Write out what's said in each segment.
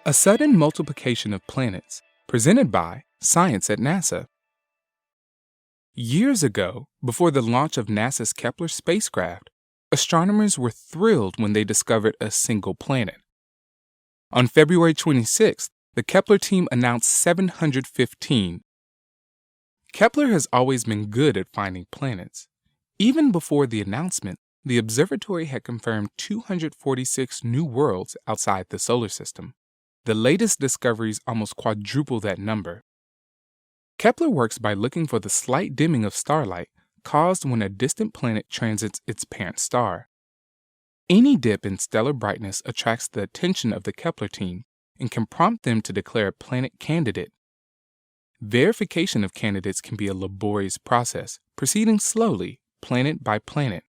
A sudden multiplication of planets, presented by Science at NASA. Years ago, before the launch of NASA's Kepler spacecraft, astronomers were thrilled when they discovered a single planet. On February 26th, the Kepler team announced 715. Kepler has always been good at finding planets. Even before the announcement, the observatory had confirmed 246 new worlds outside the solar system. The latest discoveries almost quadruple that number. Kepler works by looking for the slight dimming of starlight caused when a distant planet transits its parent star. Any dip in stellar brightness attracts the attention of the Kepler team and can prompt them to declare a planet candidate. Verification of candidates can be a laborious process, proceeding slowly, planet by planet.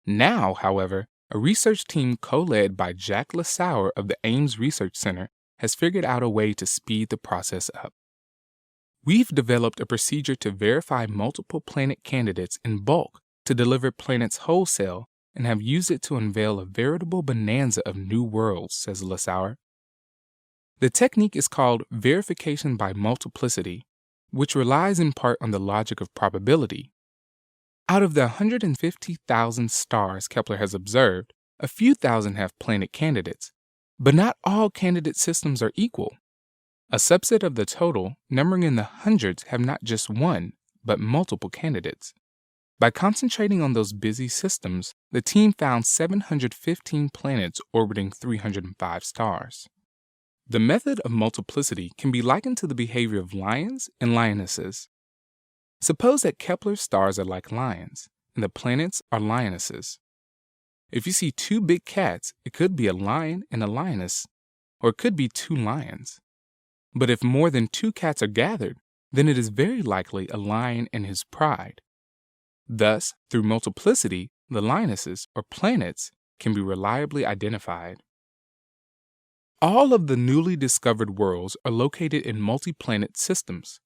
Now, however, a research team co-led by Jack LaSauer of the Ames Research Center has figured out a way to speed the process up. We've developed a procedure to verify multiple planet candidates in bulk to deliver planets wholesale and have used it to unveil a veritable bonanza of new worlds, says LaSauer. The technique is called verification by multiplicity, which relies in part on the logic of probability. Out of the 150,000 stars Kepler has observed, a few thousand have planet candidates, but not all candidate systems are equal. A subset of the total, numbering in the hundreds, have not just one, but multiple candidates. By concentrating on those busy systems, the team found 715 planets orbiting 305 stars. The method of multiplicity can be likened to the behavior of lions and lionesses. Suppose that Kepler's stars are like lions, and the planets are lionesses. If you see two big cats, it could be a lion and a lioness, or it could be two lions. But if more than two cats are gathered, then it is very likely a lion and his pride. Thus, through multiplicity, the lionesses, or planets, can be reliably identified. All of the newly discovered worlds are located in multi-planet systems.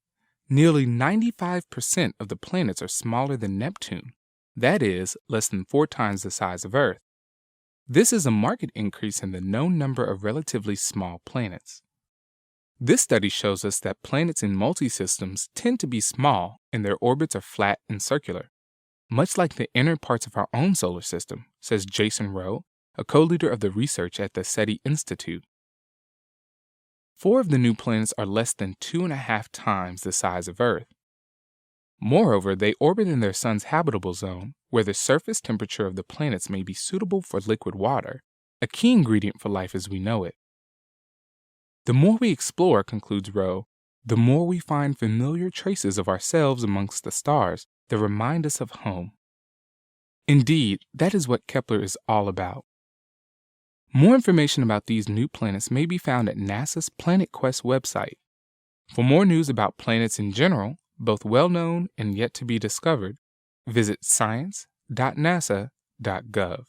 Nearly 95% of the planets are smaller than Neptune, that is, less than 4 times the size of Earth. This is a marked increase in the known number of relatively small planets. This study shows us that planets in multi-systems tend to be small and their orbits are flat and circular, much like the inner parts of our own solar system, says Jason Rowe, a co-leader of the research at the SETI Institute. 4 of the new planets are less than 2.5 times the size of Earth. Moreover, they orbit in their sun's habitable zone, where the surface temperature of the planets may be suitable for liquid water, a key ingredient for life as we know it. The more we explore, concludes Rowe, the more we find familiar traces of ourselves amongst the stars that remind us of home. Indeed, that is what Kepler is all about. More information about these new planets may be found at NASA's PlanetQuest website. For more news about planets in general, both well-known and yet to be discovered, visit science.nasa.gov.